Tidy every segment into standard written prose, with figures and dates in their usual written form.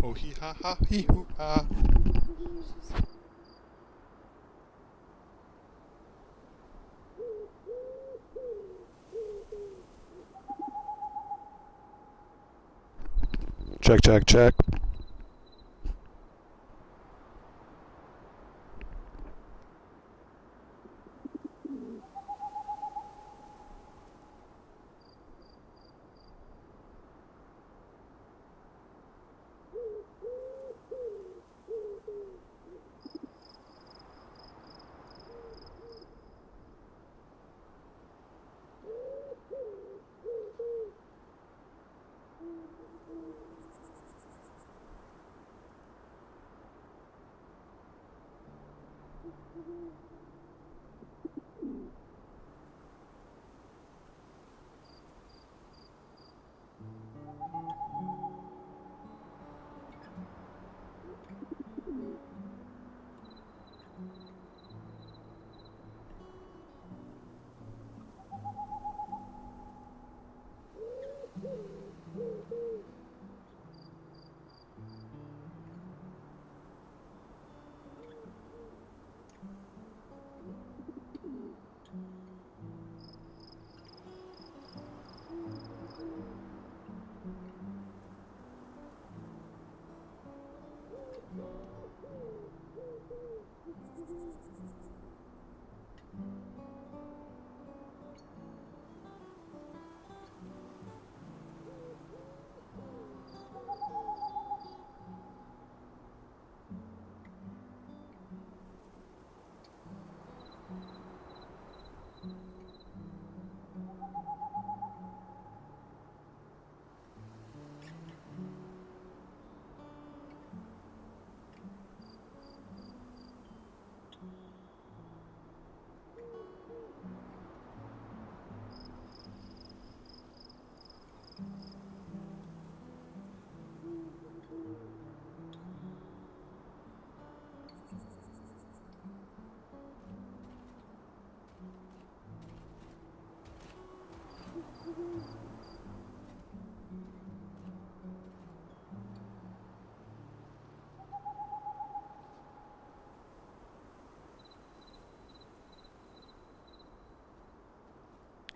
Oh hee ha ha hee hoo ha. Check, check, check.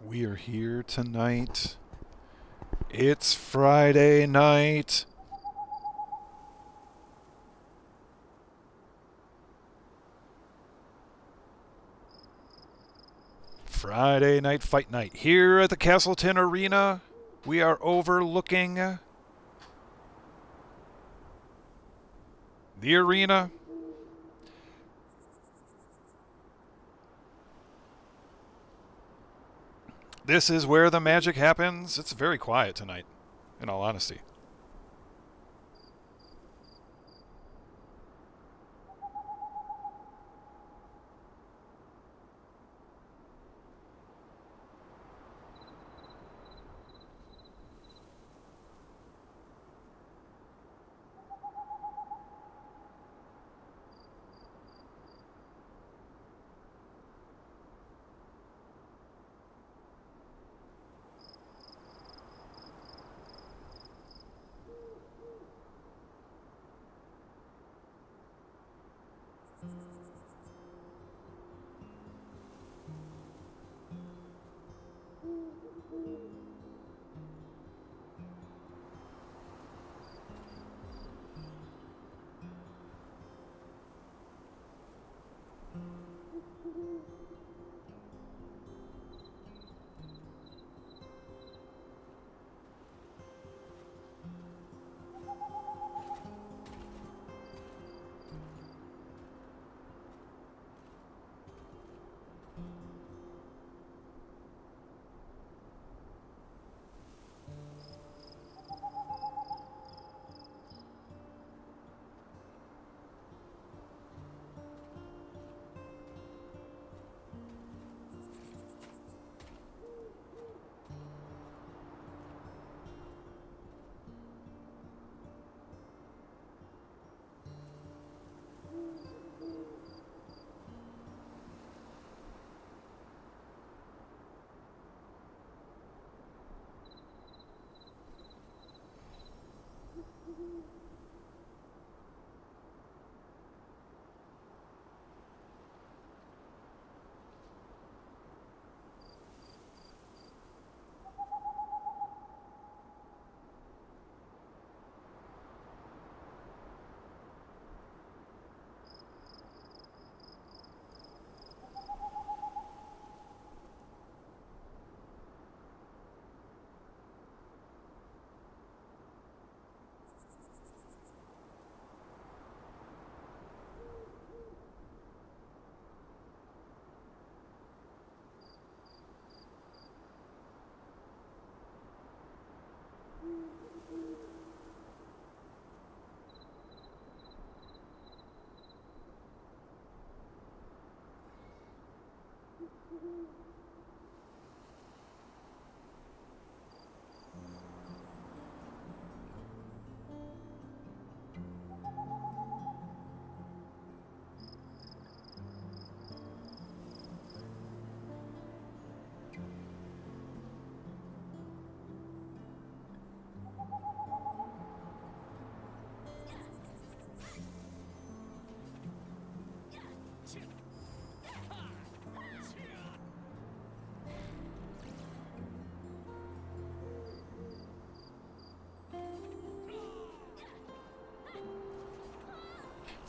We are here tonight. It's Friday night. Friday night fight night. Here at the Castleton Arena, we are overlooking the arena. This is where the magic happens. It's very quiet tonight, in all honesty.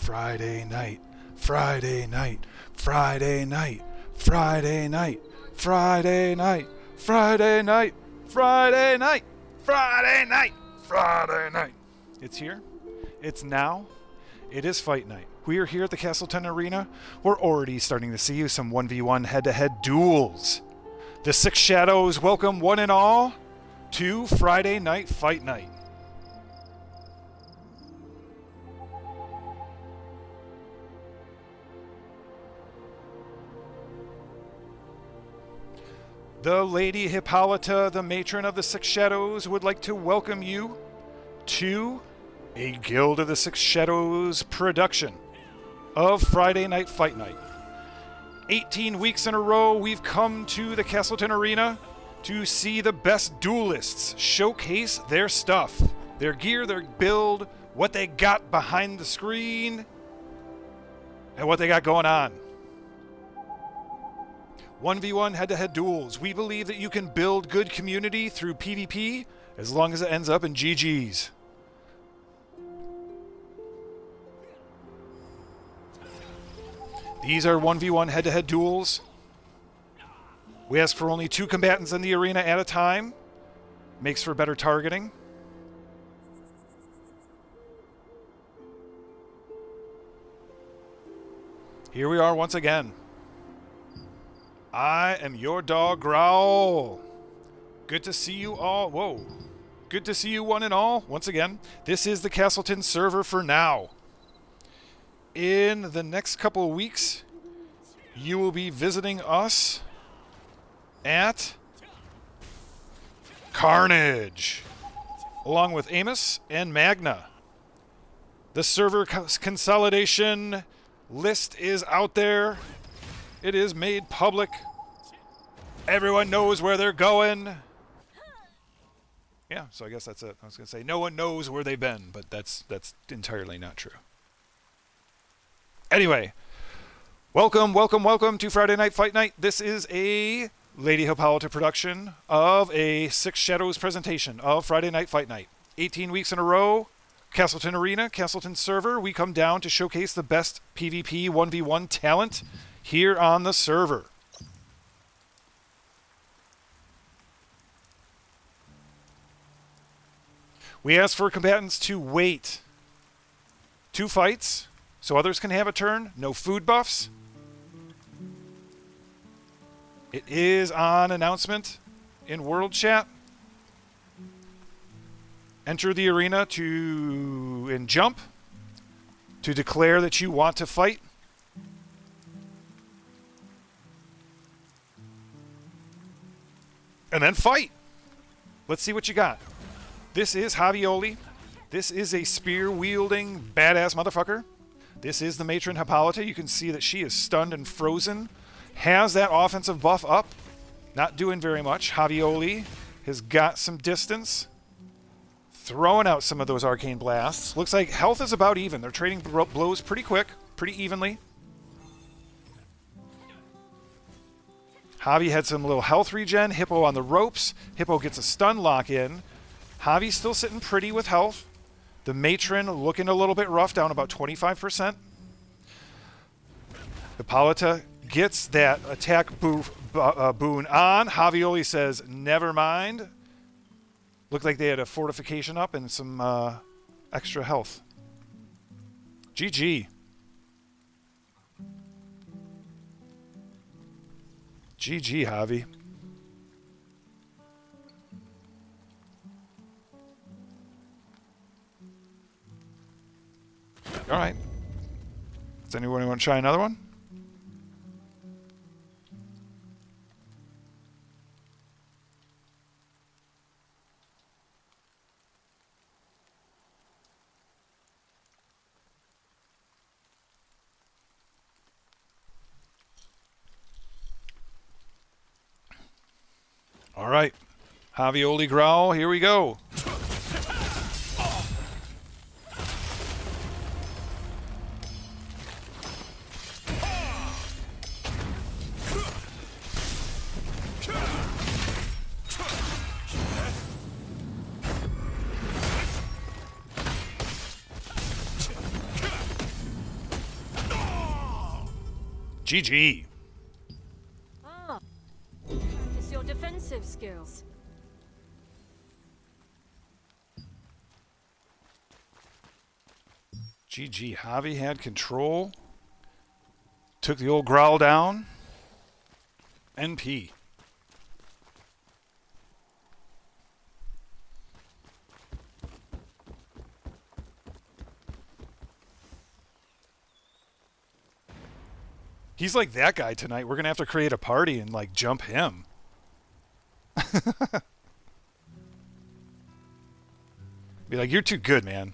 Friday night, Friday night, Friday night, Friday night, Friday night, Friday night, Friday night, Friday night, Friday night. It's here. It's now. It is fight night. We are here at the Castleton Arena. We're already starting to see some 1v1 head-to-head duels. The Six Shadows welcome one and all to Friday Night Fight Night. The Lady Hippolyta, the matron of the Six Shadows, would like to welcome you to a Guild of the Six Shadows production of Friday Night Fight Night. 18 weeks in a row, we've come to the Castleton Arena to see the best duelists showcase their stuff, their gear, their build, what they got behind the screen, and what they got going on. 1v1 head-to-head duels. We believe that you can build good community through PvP as long as it ends up in GG's. These are 1v1 head-to-head duels. We ask for only 2 combatants in the arena at a time. Makes for better targeting. Here we are once again. I am your dog, Growl. Good to see you all. Whoa. Good to see you one and all. Once again, this is the Castleton server for now. In the next couple of weeks, you will be visiting us at Carnage, along with Amos and Magna. The server consolidation list is out there. It is made public. Everyone knows where they're going. Yeah, so I guess that's it. I was going to say no one knows where they've been, but that's entirely not true. Anyway, welcome to Friday Night Fight Night. This is a Lady Hippolyta production of a Six Shadows presentation of Friday Night Fight Night. 18 weeks in a row, Castleton Arena, Castleton server. We come down to showcase the best PvP 1v1 talent here on the server. We ask for combatants to wait 2 fights so others can have a turn. No food buffs. It is on announcement in World Chat. Enter the arena and jump to declare that you want to fight. And then fight. Let's see what you got. This is Javioli. This is a spear-wielding badass motherfucker. This is the matron Hippolyta. You can see that she is stunned and frozen. Has that offensive buff up. Not doing very much. Javioli has got some distance. Throwing out some of those arcane blasts. Looks like health is about even. They're trading blows pretty quick, pretty evenly. Javi had some little health regen. Hippo on the ropes. Hippo gets a stun lock in. Javi's still sitting pretty with health. The matron looking a little bit rough, down about 25%. Hippolyta gets that attack boon on. Javioli says, never mind. Looked like they had a fortification up and some extra health. GG. GG, Javi. All right. Does anyone want to try another one? All right. Javioli growl. Here we go. GG. Practice your defensive skills. GG. Javi had control. Took the old growl down. NP. He's like that guy tonight. We're going to have to create a party and, like, jump him. Be like, you're too good, man.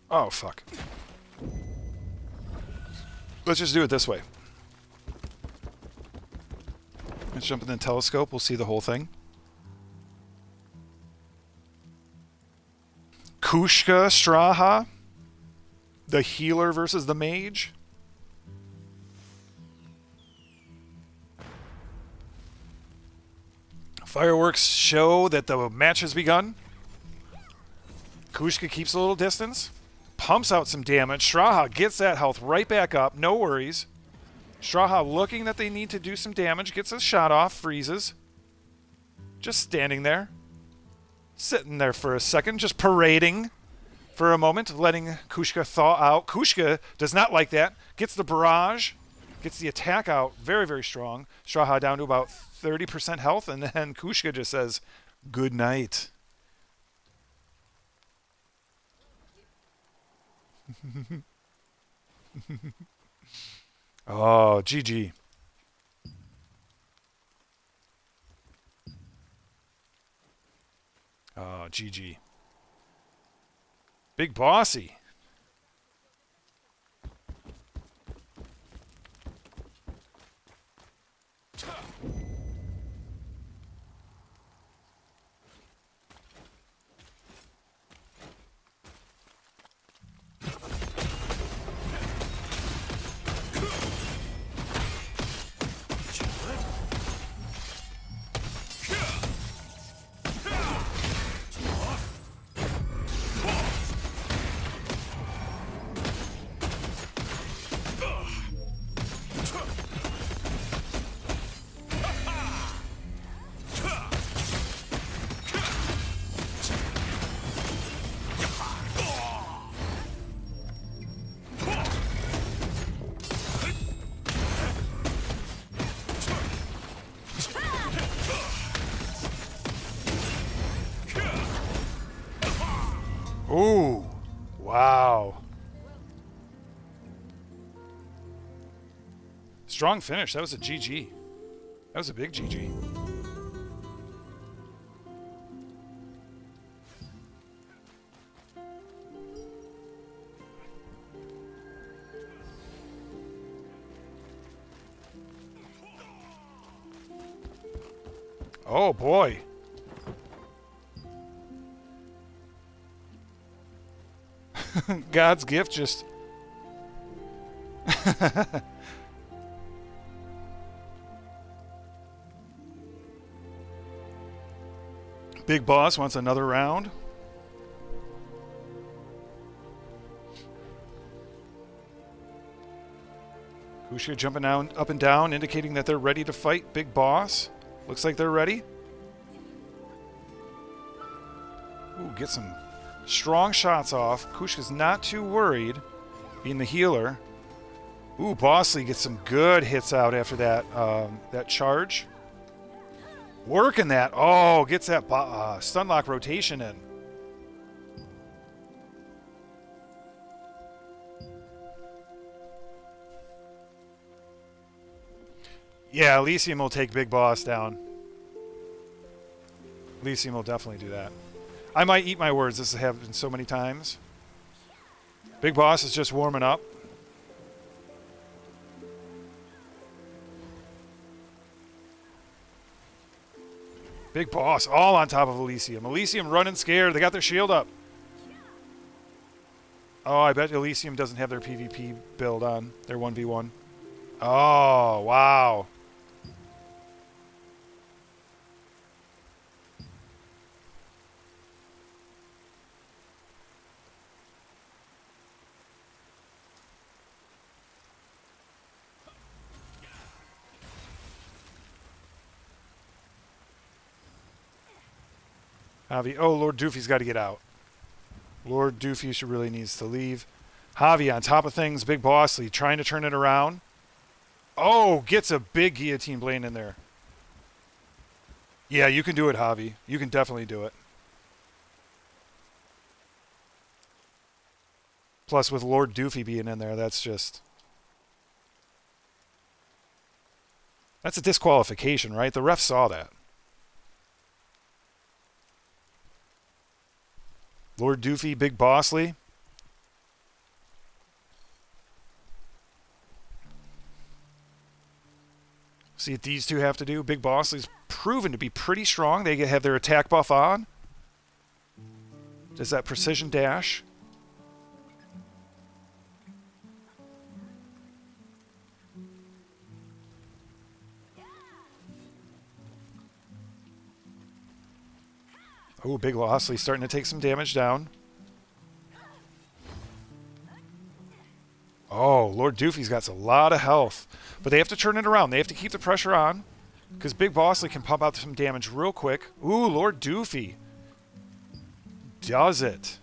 Oh, fuck. Let's just do it this way. Let's jump in the telescope. We'll see the whole thing. Kushka Straha. The healer versus the mage. Fireworks show that the match has begun. Kushka keeps a little distance. Pumps out some damage. Straha gets that health right back up. No worries. Straha looking that they need to do some damage. Gets a shot off. Freezes. Just standing there. Sitting there for a second. Just parading for a moment. Letting Kushka thaw out. Kushka does not like that. Gets the barrage. Gets the attack out. Very, very strong. Straha down to about 30% health. And then Kushka just says, good night. Oh, GG. Oh, GG. Big bossy. Ooh, wow. Strong finish. That was a GG. That was a big GG. Oh, boy. God's gift just... Big Boss wants another round. Kushka jumping down, up and down, indicating that they're ready to fight. Big Boss. Looks like they're ready. Ooh, get some strong shots off. Kushka's not too worried, being the healer. Ooh, Bosley gets some good hits out after that that charge. Working that. Oh, gets that stun lock rotation in. Yeah, Elysium will take Big Boss down. Elysium will definitely do that. I might eat my words. This has happened so many times. Big Boss is just warming up. Big Boss all on top of Elysium. Elysium running scared. They got their shield up. Oh, I bet Elysium doesn't have their PvP build on. Their 1v1. Oh, wow. Javi. Oh, Lord Doofy's got to get out. Lord Doofy really needs to leave. Javi on top of things. Big Bossly trying to turn it around. Oh, gets a big guillotine blade in there. Yeah, you can do it, Javi. You can definitely do it. Plus, with Lord Doofy being in there, that's just... That's a disqualification, right? The ref saw that. Lord Doofy, Big Bossly. See what these two have to do. Big Bossly's proven to be pretty strong. They have their attack buff on. Does that precision dash. Oh, Big Bossly starting to take some damage down. Oh, Lord Doofy's got a lot of health. But they have to turn it around. They have to keep the pressure on. Because Big Bossly can pump out some damage real quick. Ooh, Lord Doofy. Does it.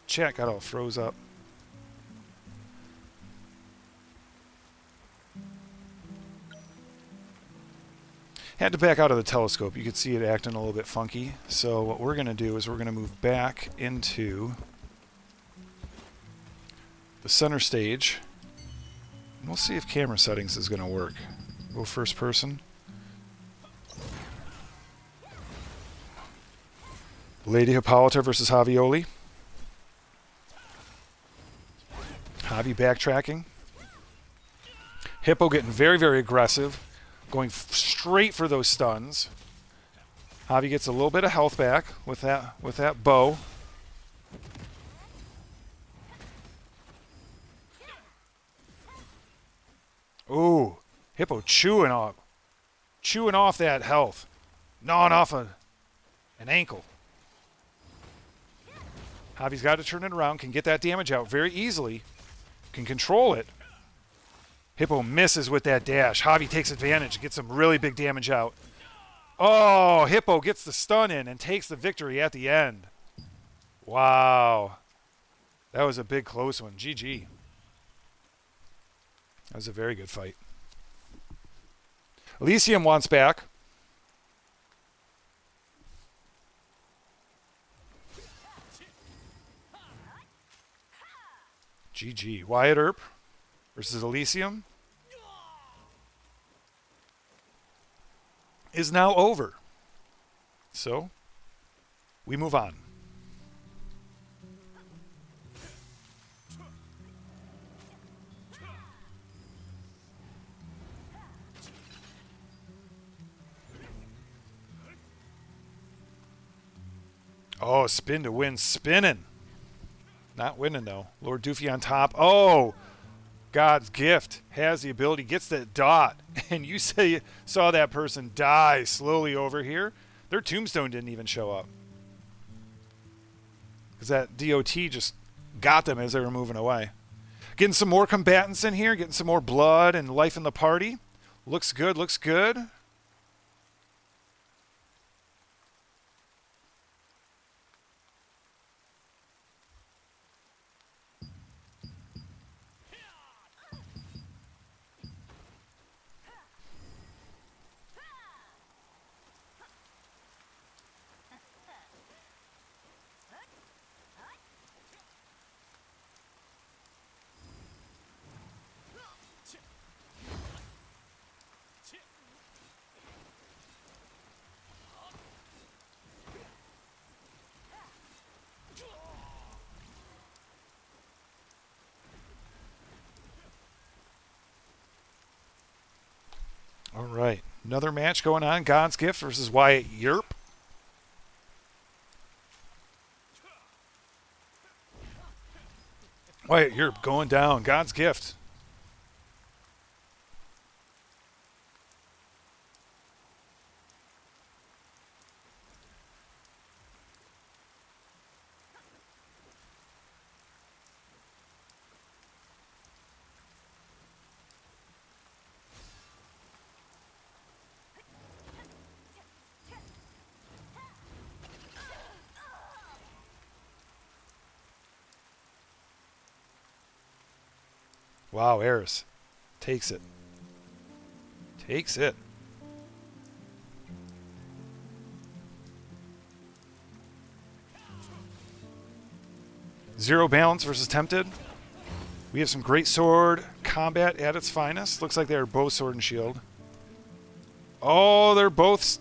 Chat got all froze up. Had to back out of the telescope. You could see it acting a little bit funky. So what we're going to do is we're going to move back into the center stage. And we'll see if camera settings is going to work. Go first person. Lady Hippolyta versus Javioli. Javi backtracking. Hippo getting very, very aggressive. Going straight for those stuns. Javi gets a little bit of health back with that bow. Ooh, Hippo chewing off that health. Gnawing off an ankle. Javi's got to turn it around, can get that damage out very easily. Can control it. Hippo misses with that dash. Javi takes advantage, gets some really big damage out. Oh, Hippo gets the stun in and takes the victory at the end. Wow. That was a big close one. GG. That was a very good fight. Elysium wants back. GG. Wyatt Earp versus Elysium is now over. So, we move on. Oh, spin to win. Spinning. Not winning, though. Lord Doofy on top. Oh, God's gift. Has the ability. Gets that dot. And you saw that person die slowly over here. Their tombstone didn't even show up. Because that DOT just got them as they were moving away. Getting some more combatants in here, getting some more blood and life in the party. Looks good, looks good. All right, another match going on. God's Gift versus Wyatt Earp. Wyatt Earp going down. God's Gift. Wow, Eris takes it. Takes it. Zero Balance versus Tempted. We have some great sword combat at its finest. Looks like they're both sword and shield. Oh, they're both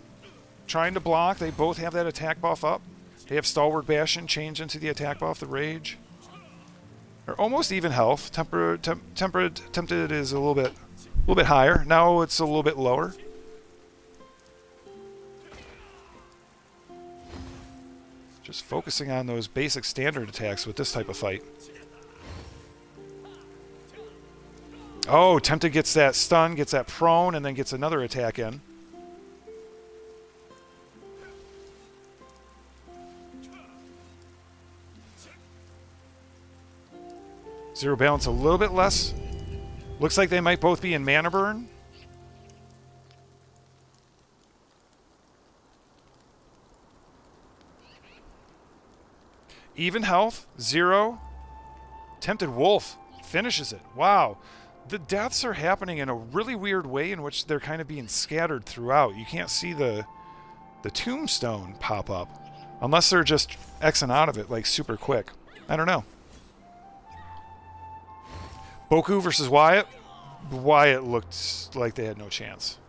trying to block. They both have that attack buff up. They have Stalwart Bastion change into the attack buff, the Rage. They're almost even health. Tempted is a little bit higher. Now it's a little bit lower. Just focusing on those basic standard attacks with this type of fight. Oh, Tempted gets that stun, gets that prone, and then gets another attack in. Zero Balance a little bit less. Looks like they might both be in Mana Burn. Even health, zero. Tempted Wolf finishes it. Wow. The deaths are happening in a really weird way in which they're kind of being scattered throughout. You can't see the tombstone pop up unless they're just Xing out of it like super quick. I don't know. Boku versus Wyatt. Wyatt looked like they had no chance.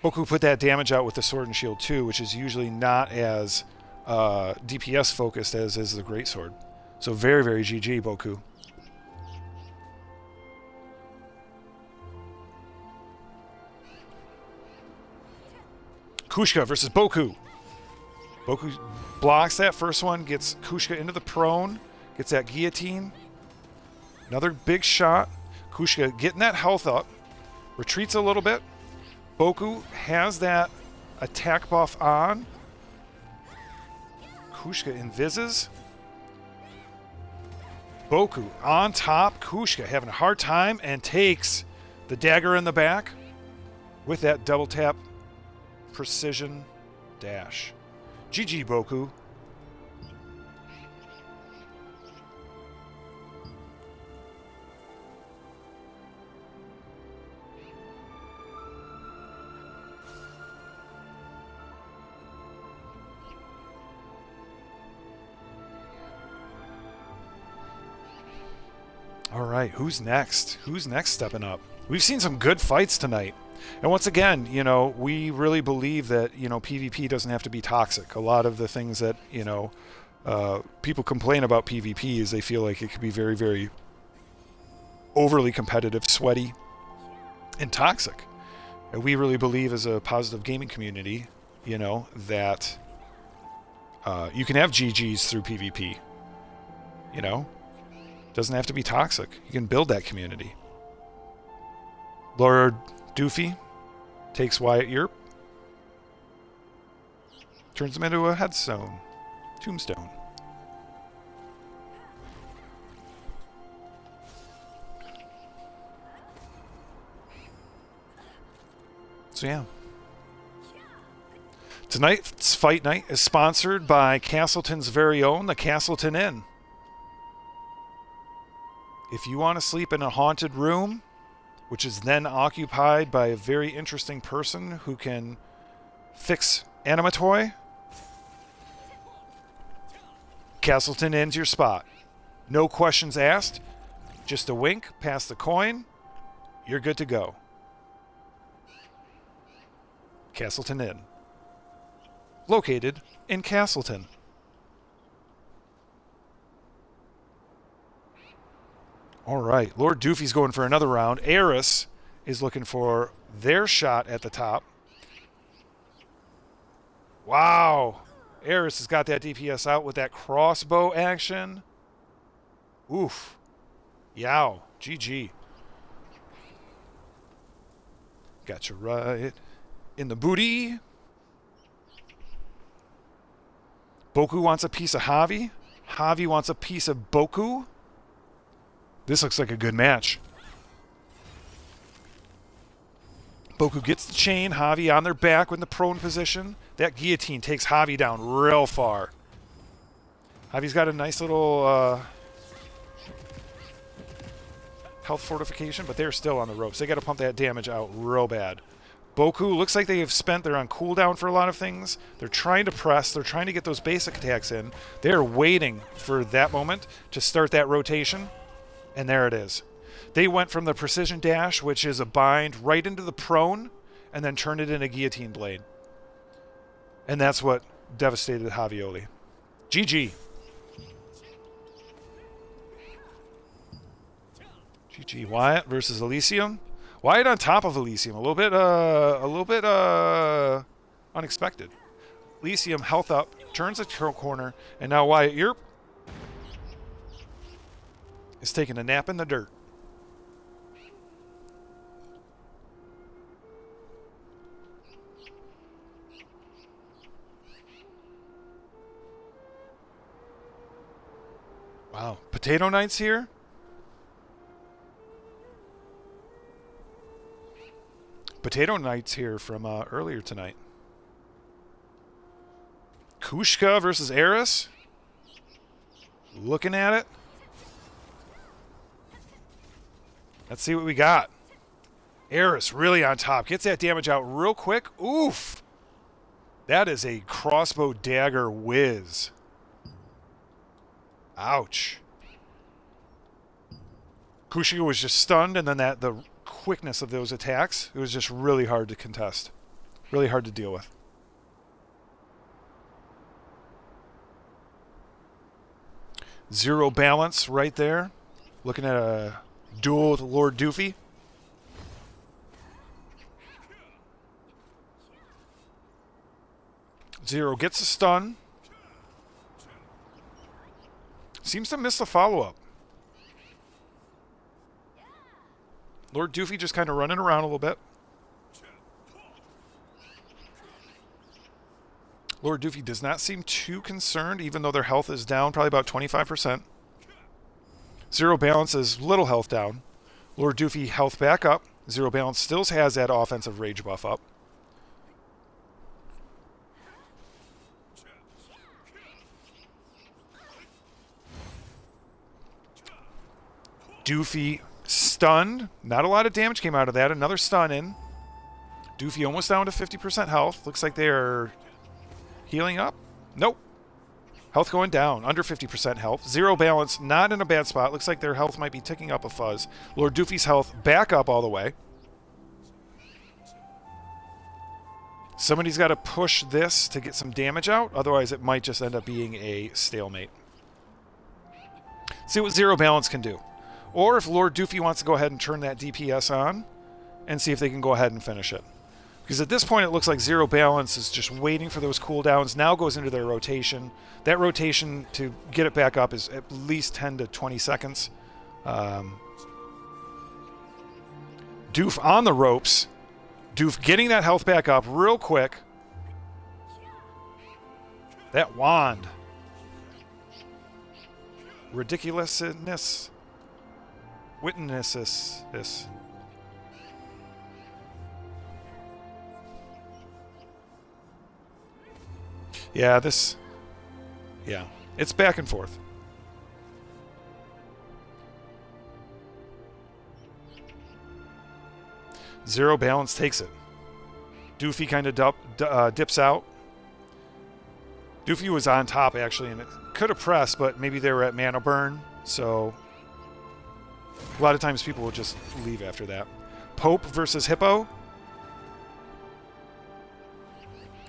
Boku put that damage out with the Sword and Shield too, which is usually not as DPS focused as is the Greatsword. So very, very GG, Boku. Kushka versus Boku. Boku blocks that first one, gets Kushka into the prone, gets that guillotine. Another big shot. Kushka getting that health up. Retreats a little bit. Boku has that attack buff on. Kushka invises. Boku on top. Kushka having a hard time and takes the dagger in the back with that double tap precision dash. GG, Boku. All right, who's next? Who's next stepping up? We've seen some good fights tonight. And once again, you know, we really believe that, you know, PvP doesn't have to be toxic. A lot of the things that, you know, people complain about PvP is they feel like it could be very, very overly competitive, sweaty, and toxic. And we really believe as a positive gaming community, you know, that you can have GGs through PvP, you know? Doesn't have to be toxic. You can build that community. Lord Doofy takes Wyatt Earp. Turns him into a headstone. Tombstone. So yeah. Tonight's fight night is sponsored by Castleton's very own, the Castleton Inn. If you want to sleep in a haunted room, which is then occupied by a very interesting person who can fix animatoy, Castleton Inn's your spot. No questions asked. Just a wink, pass the coin, you're good to go. Castleton Inn. Located in Castleton. All right, Lord Doofy's going for another round. Eris is looking for their shot at the top. Wow. Eris has got that DPS out with that crossbow action. Oof. Yow. GG. Gotcha right in the booty. Boku wants a piece of Javi. Javi wants a piece of Boku. This looks like a good match. Boku gets the chain. Javi on their back in the prone position. That guillotine takes Javi down real far. Javi's got a nice little health fortification, but they're still on the ropes. They got to pump that damage out real bad. Boku looks like they have spent, they're on cooldown for a lot of things. They're trying to press. They're trying to get those basic attacks in. They're waiting for that moment to start that rotation. And there it is. They went from the precision dash, which is a bind, right into the prone, and then turned it into a guillotine blade. And that's what devastated Javioli. GG. GG. Wyatt versus Elysium. Wyatt on top of Elysium. A little bit unexpected. Elysium health up, turns the corner, and now Wyatt Earp is taking a nap in the dirt. Wow. Potato Knight's here. Potato Knight's here from earlier tonight. Kushka versus Eris. Looking at it. Let's see what we got. Eris really on top. Gets that damage out real quick. Oof. That is a crossbow dagger whiz. Ouch. Kushka was just stunned, and then the quickness of those attacks, it was just really hard to contest. Really hard to deal with. Zero balance right there. Looking at a duel with Lord Doofy. Zero gets a stun. Seems to miss the follow-up. Lord Doofy just kind of running around a little bit. Lord Doofy does not seem too concerned, even though their health is down probably about 25%. Zero balance is little health down. Lord Doofy health back up. Zero balance still has that offensive rage buff up. Doofy stunned. Not a lot of damage came out of that. Another stun in. Doofy almost down to 50% health. Looks like they're healing up. Nope. Health going down. Under 50% health. Zero balance. Not in a bad spot. Looks like their health might be ticking up a fuzz. Lord Doofy's health back up all the way. Somebody's got to push this to get some damage out. Otherwise, it might just end up being a stalemate. See what zero balance can do. Or if Lord Doofy wants to go ahead and turn that DPS on and see if they can go ahead and finish it. Because at this point, it looks like zero balance is just waiting for those cooldowns. Now goes into their rotation. That rotation to get it back up is at least 10 to 20 seconds. Doof on the ropes. Doof getting that health back up real quick. That wand. Ridiculousness. Witnesses this. Yeah, yeah, it's back and forth. Zero balance takes it. Doofy kind of dips out. Doofy was on top, actually, and it could have pressed, but maybe they were at mana burn, so a lot of times people will just leave after that. Pope versus Hippo.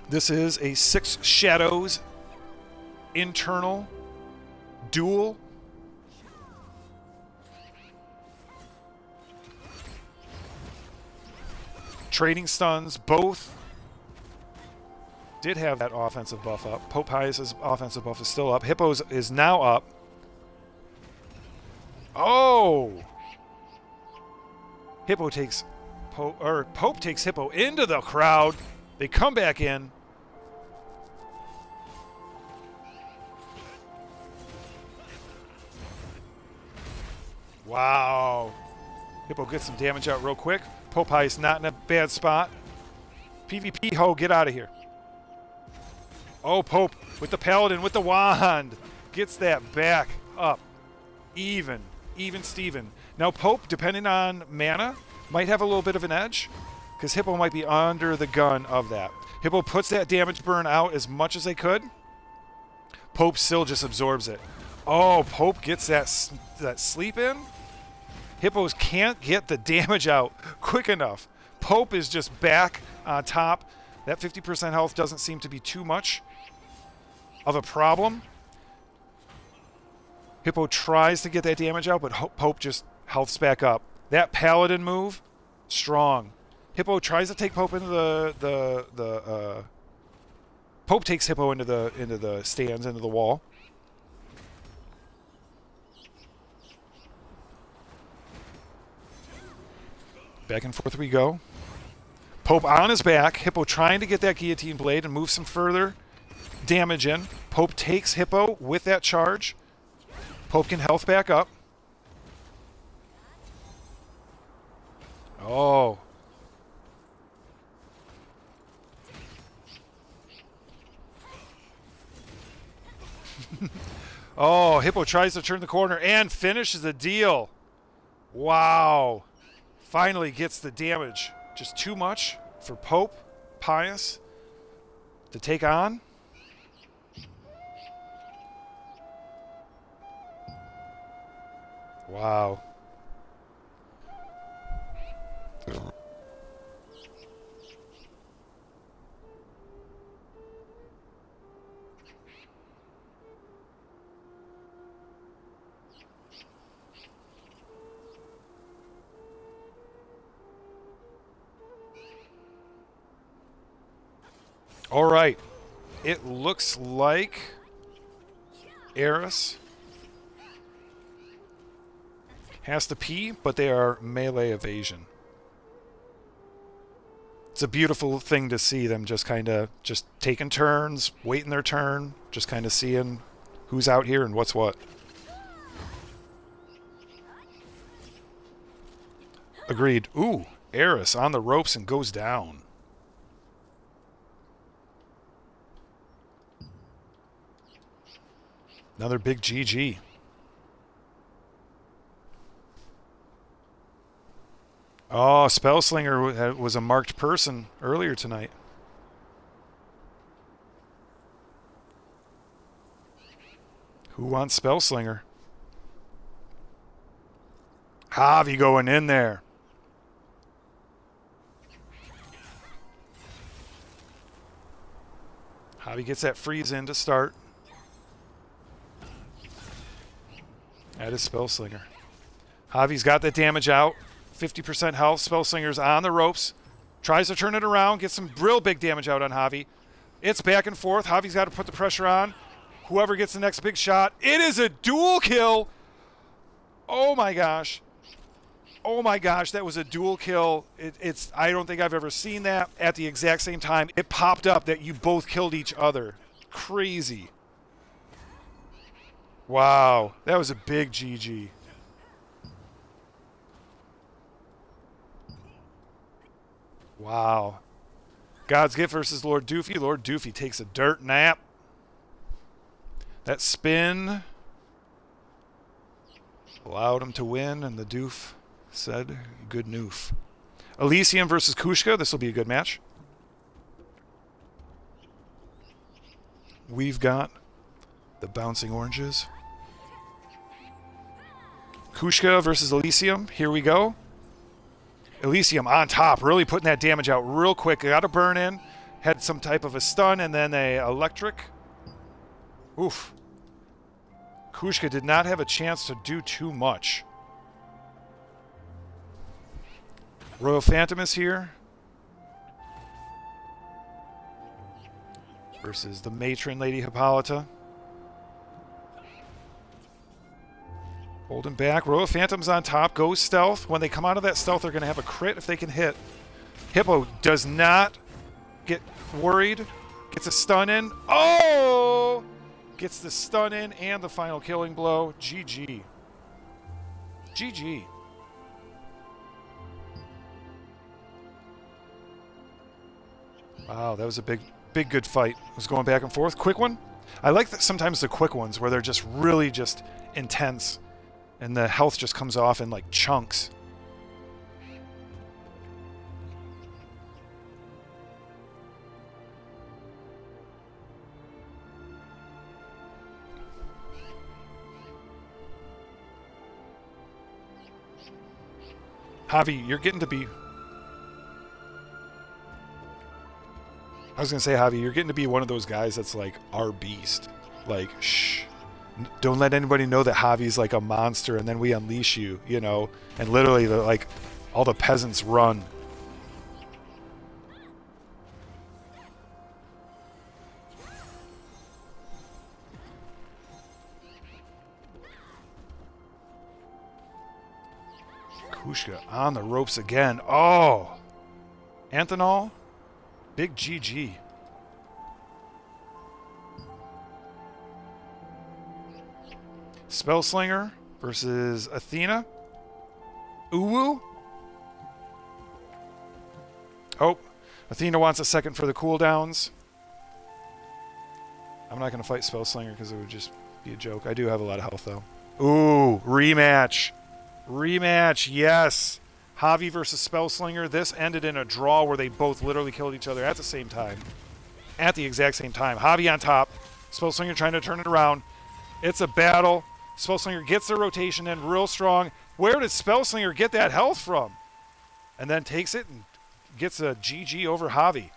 This is a 6 Shadows internal duel. Trading stuns, both did have that offensive buff up. Pope Pius's offensive buff is still up. Hippo's is now up. Oh! Pope takes Hippo into the crowd. They come back in. Wow. Hippo gets some damage out real quick. Pope Pius not in a bad spot. PvP ho, get out of here. Oh, Pope with the Paladin, with the wand. Gets that back up. Even Steven. Now Pope, depending on mana, might have a little bit of an edge, because Hippo might be under the gun of that. Hippo puts that damage burn out as much as they could. Pope still just absorbs it. Oh, Pope gets that sleep in. Hippos can't get the damage out quick enough. Pope is just back on top. That 50% health doesn't seem to be too much of a problem. Hippo tries to get that damage out, but Pope just healths back up. That Paladin move, strong. Hippo tries to take Pope into the Pope takes Hippo into the stands, into the wall. Back and forth we go. Pope on his back. Hippo trying to get that guillotine blade and move some further damage in. Pope takes Hippo with that charge. Pope can health back up. Oh. Oh, Hippo tries to turn the corner and finishes the deal. Wow. Finally gets the damage. Just too much for Pope Pius to take on. Wow. All right. It looks like Eris has the P, but they are melee evasion. It's a beautiful thing to see them just kind of just taking turns, waiting their turn, just kind of seeing who's out here and what's what. Agreed. Ooh, Eris on the ropes and goes down. Another big GG. Oh, Spellslinger was a marked person earlier tonight. Who wants Spellslinger? Javi going in there. Javi gets that freeze in to start. That is Spellslinger. Javi's got that damage out. 50% health. Spellslinger's on the ropes. Tries to turn it around. Gets some real big damage out on Javi. It's back and forth. Javi's got to put the pressure on. Whoever gets the next big shot. It is a dual kill. Oh my gosh. Oh my gosh, that was a dual kill. I don't think I've ever seen that at the exact same time. It popped up that you both killed each other. Crazy. Wow, that was a big GG. Wow. God's Gift versus Lord Doofy. Lord Doofy takes a dirt nap. That spin allowed him to win, and the doof said, good noof. Elysium versus Kushka. This will be a good match. We've got the bouncing oranges. Kushka versus Elysium. Here we go. Elysium on top, really putting that damage out real quick. Got a burn in. Had some type of a stun and then a electric. Oof. Kushka did not have a chance to do too much. Royal Phantom is here. Versus the matron, Lady Hippolyta. Holding back. Royal Phantom's on top. Goes stealth. When they come out of that stealth, they're going to have a crit if they can hit. Hippo does not get worried. Gets a stun in. Oh! Gets the stun in and the final killing blow. GG. GG. Wow, that was a big, good fight. It was going back and forth. Quick one. I like that sometimes the quick ones where they're just really just intense and the health just comes off in like chunks. Javi, you're getting to be... I was going to say, Javi, you're getting to be one of those guys that's like our beast. Like, shh. Don't let anybody know that Javi's like a monster and then we unleash you, you know? And literally, like, all the peasants run. Kushka on the ropes again. Oh! Anthonol, big GG. Spellslinger versus Athena. Uwu. Oh, Athena wants a second for the cooldowns. I'm not going to fight Spellslinger because it would just be a joke. I do have a lot of health, though. Ooh, rematch. Rematch, yes. Javi versus Spellslinger. This ended in a draw where they both literally killed each other at the same time. At the exact same time. Javi on top. Spellslinger trying to turn it around. It's a battle. Spellslinger gets the rotation in real strong. Where did Spellslinger get that health from? And then takes it and gets a GG over Javi.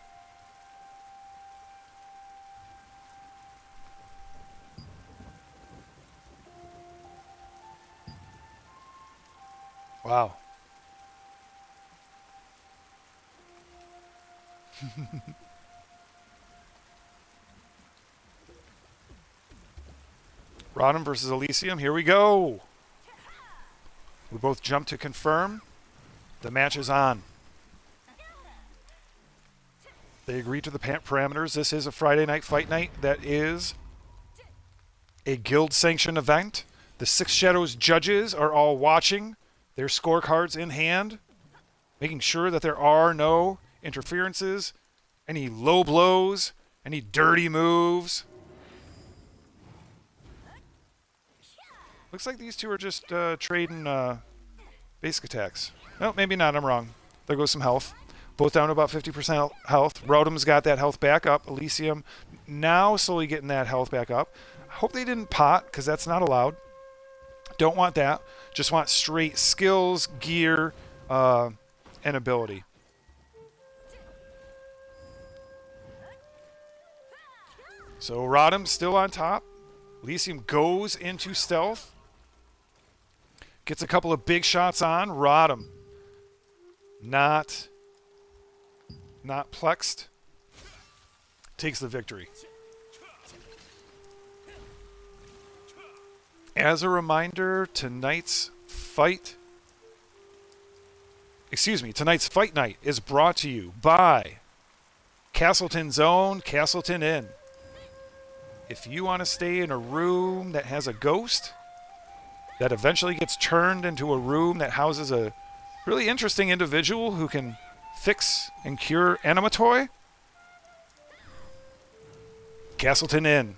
Wow. Rodham versus Elysium. Here we go. We both jump to confirm. The match is on. They agree to the parameters. This is a Friday night fight night that is a guild-sanctioned event. The Six Shadows judges are all watching, their scorecards in hand, making sure that there are no interferences, any low blows, any dirty moves. Looks like these two are just trading basic attacks. No, maybe not. I'm wrong. There goes some health. Both down to about 50% health. Rodham's got that health back up. Elysium now slowly getting that health back up. I hope they didn't pot, because that's not allowed. Don't want that. Just want straight skills, gear, and ability. So Rodham still on top. Elysium goes into stealth. Gets a couple of big shots on. Rodham not plexed. Takes the victory. As a reminder, tonight's fight night is brought to you by Castleton's own Castleton Inn. If you want to stay in a room that has a ghost that eventually gets turned into a room that houses a really interesting individual who can fix and cure Animatoy, Castleton Inn.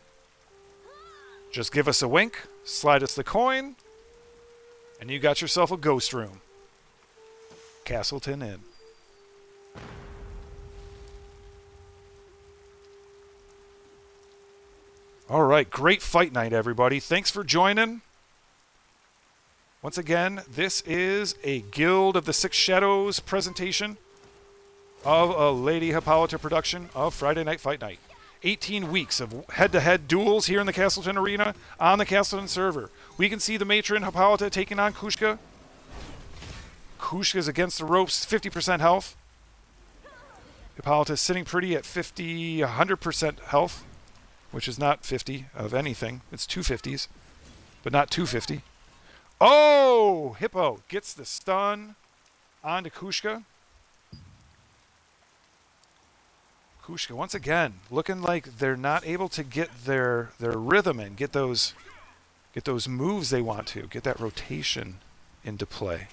Just give us a wink, slide us the coin, and you got yourself a ghost room. Castleton Inn. All right, great fight night, everybody. Thanks for joining. Once again, this is a Guild of the Six Shadows presentation of a Lady Hippolyta production of Friday Night Fight Night. 18 weeks of head-to-head duels here in the Castleton Arena on the Castleton server. We can see the matron Hippolyta taking on Kushka. Kushka's against the ropes, 50% health. Hippolyta sitting pretty at 100% health, which is not 50 of anything. It's 250s, but not 250. Oh! Hippo gets the stun onto Kushka. Kushka, once again, looking like they're not able to get their rhythm in, get those moves they want to, get that rotation into play.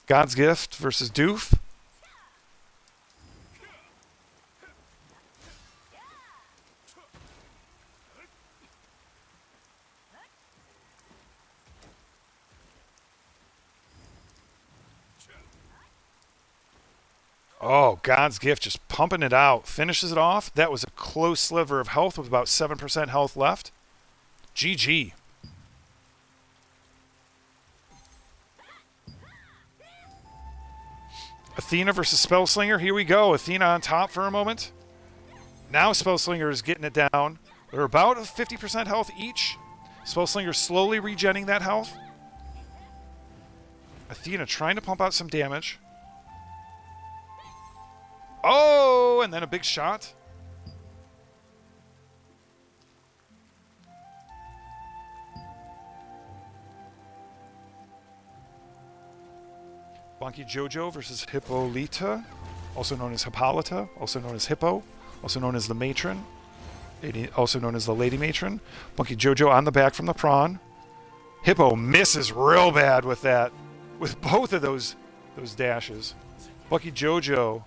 God's Gift versus Doof. Oh, God's Gift just pumping it out. Finishes it off. That was a close sliver of health with about 7% health left. GG. Athena versus Spellslinger. Here we go. Athena on top for a moment. Now Spellslinger is getting it down. They're about 50% health each. Spellslinger slowly regenning that health. Athena trying to pump out some damage. Oh, and then a big shot. Bonky Jojo versus Hippolyta, also known as Hippolyta, also known as Hippo, also known as the Matron, also known as the Lady Matron. Bonky Jojo on the back from the prawn. Hippo misses real bad with that, with both of those dashes. Bonky Jojo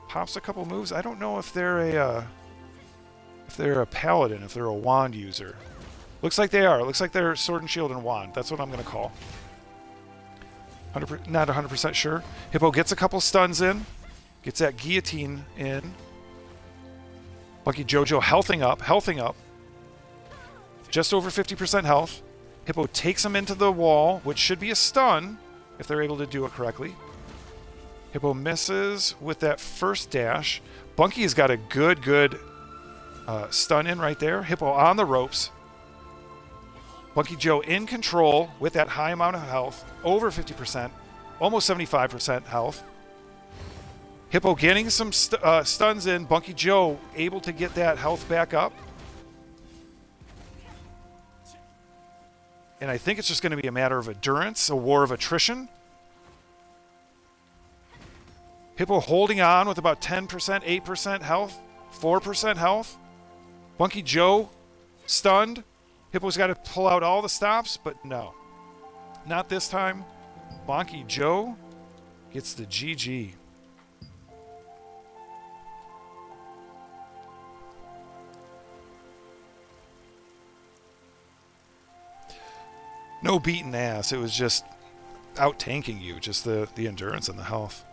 pops a couple moves. I don't know if they're a paladin, if they're a wand user. Looks like they are. Looks like they're sword and shield and wand. That's what I'm going to call. Not 100% sure. Hippo gets a couple stuns in. Gets that guillotine in. Bonky Jojo healthing up. Just over 50% health. Hippo takes him into the wall, which should be a stun if they're able to do it correctly. Hippo misses with that first dash. Bunky's got a good stun in right there. Hippo on the ropes. Bonky Joe in control with that high amount of health. Over 50%. Almost 75% health. Hippo getting some stuns in. Bonky Joe able to get that health back up. And I think it's just going to be a matter of endurance, a war of attrition. Hippo holding on with about 10%, 8% health, 4% health. Bonky Joe stunned. Hippo's got to pull out all the stops, but no. Not this time. Bonky Joe gets the GG. No beating ass. It was just out-tanking you. Just the endurance and the health.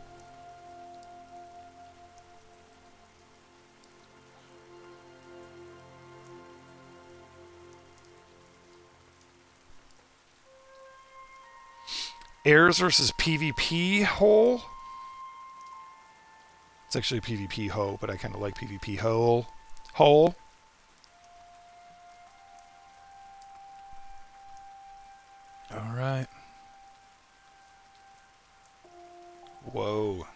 Airs versus PvP hole. It's actually PvP ho, but I kind of like PvP hole. Hole. All right. Whoa.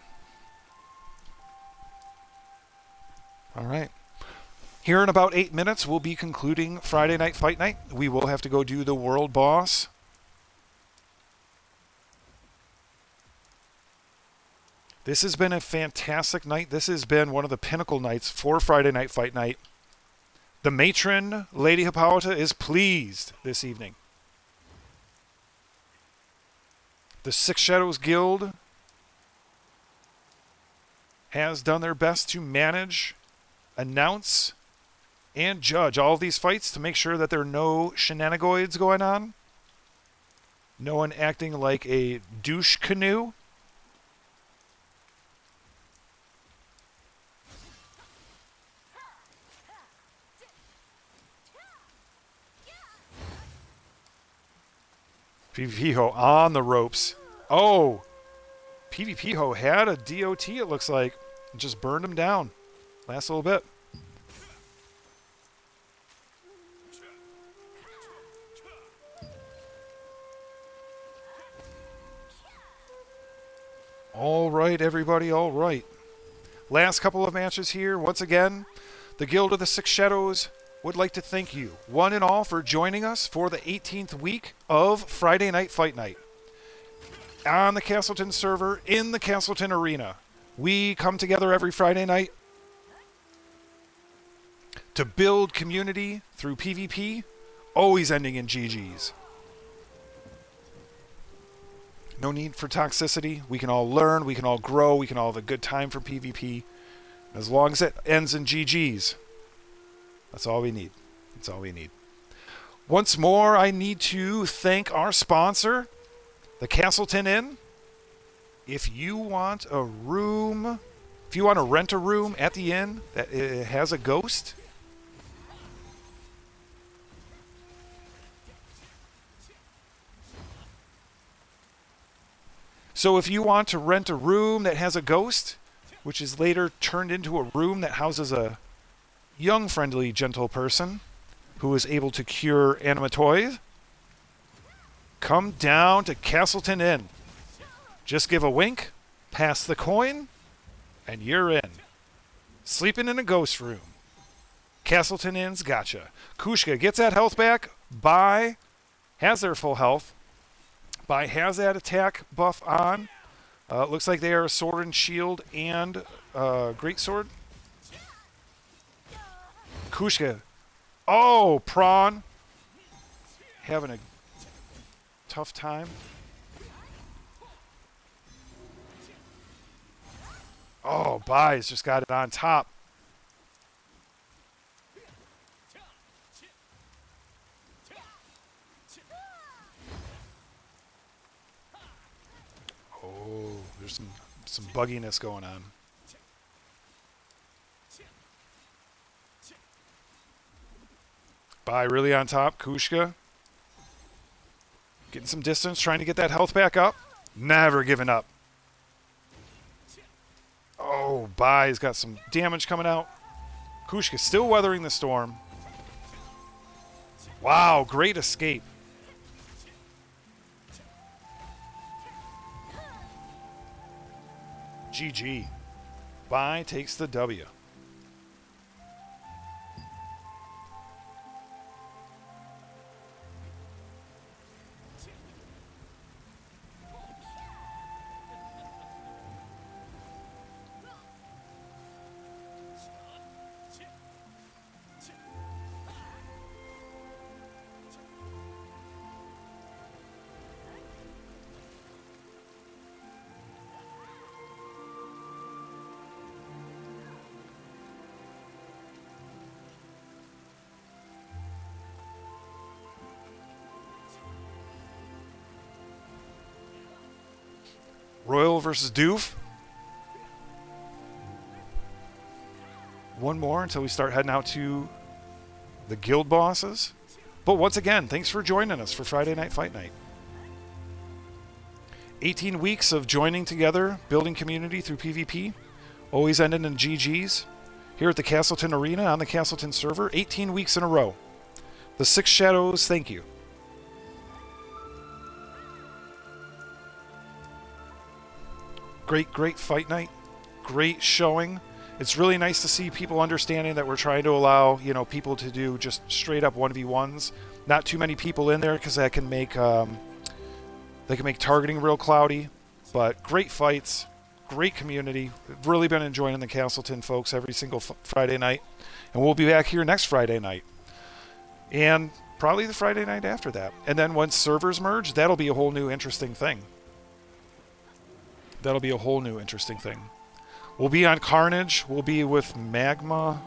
All right. Here in about 8 minutes, we'll be concluding Friday Night Fight Night. We will have to go do the World Boss. This has been a fantastic night. This has been one of the pinnacle nights for Friday Night Fight Night. The matron, Lady Hippolyta, is pleased this evening. The Six Shadows Guild has done their best to manage, announce, and judge all of these fights to make sure that there are no shenanigoids going on. No one acting like a douche canoe. PvP Ho on the ropes. Oh, PvP Ho had a DOT, it looks like. Just burned him down. Last little bit. All right, everybody, all right. Last couple of matches here. Once again, the Guild of the Six Shadows would like to thank you, one and all, for joining us for the 18th week of Friday Night Fight Night. On the Castleton server, in the Castleton Arena. We come together every Friday night to build community through PvP, always ending in GGs. No need for toxicity. We can all learn, we can all grow, we can all have a good time for PvP. As long as it ends in GGs, that's all we need. That's all we need. Once more, I need to thank our sponsor, the Castleton Inn. If you want a room, if you want to rent a room at the inn that has a ghost, so if you want to rent a room that has a ghost, which is later turned into a room that houses a young, friendly, gentle person who is able to cure animatoid, come down to Castleton Inn. Just give a wink, pass the coin, and you're in. Sleeping in a ghost room. Castleton Inn's gotcha. Kushka gets that health back. Bai has their full health. Bai has that attack buff on. It looks like they are a sword and shield and great sword. Kushka. Oh, Prawn. Having a tough time. Oh, Bai's just got it on top. Oh, there's some bugginess going on. Bai really on top. Kushka getting some distance, trying to get that health back up. Never giving up. Oh, Bai's got some damage coming out. Kushka still weathering the storm. Wow, great escape. GG. Bai takes the W. Royal versus Doof. One more until we start heading out to the guild bosses. But once again, thanks for joining us for Friday Night Fight Night. 18 weeks of joining together, building community through PvP, always ending in GGs. Here at the Castleton Arena on the Castleton server, 18 weeks in a row. The Six Shadows, thank you. Great fight night. Great showing. It's really nice to see people understanding that we're trying to allow, people to do just straight up 1v1s. Not too many people in there because that can make targeting real cloudy. But great fights, great community. We've really been enjoying the Castleton folks every single Friday night. And we'll be back here next Friday night. And probably the Friday night after that. And then once servers merge, that'll be a whole new interesting thing. That'll be a whole new interesting thing. We'll be on Carnage. We'll be with Magma.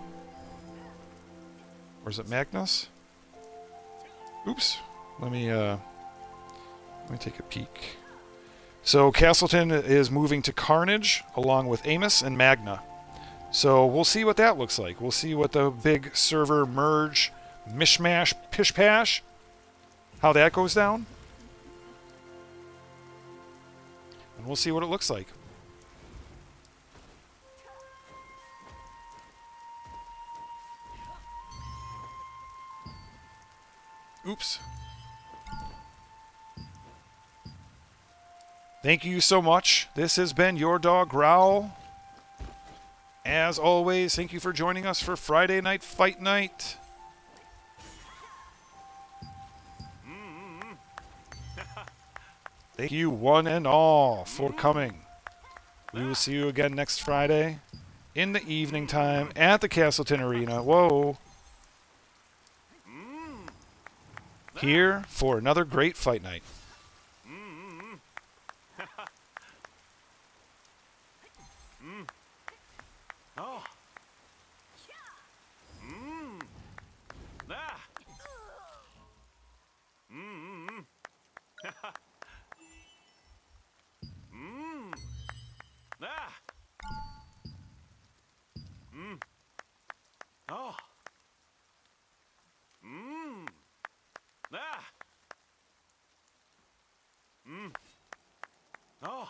Or is it Magnus? Oops. Let me take a peek. So Castleton is moving to Carnage along with Amos and Magna. So we'll see what that looks like. We'll see what the big server merge, mishmash, pish-pash, how that goes down. And we'll see what it looks like. Oops. Thank you so much. This has been Your Dog Growl. As always, thank you for joining us for Friday Night Fight Night. Thank you one and all for coming. We will see you again next Friday in the evening time at the Castleton Arena. Whoa. Here for another great fight night. Oh.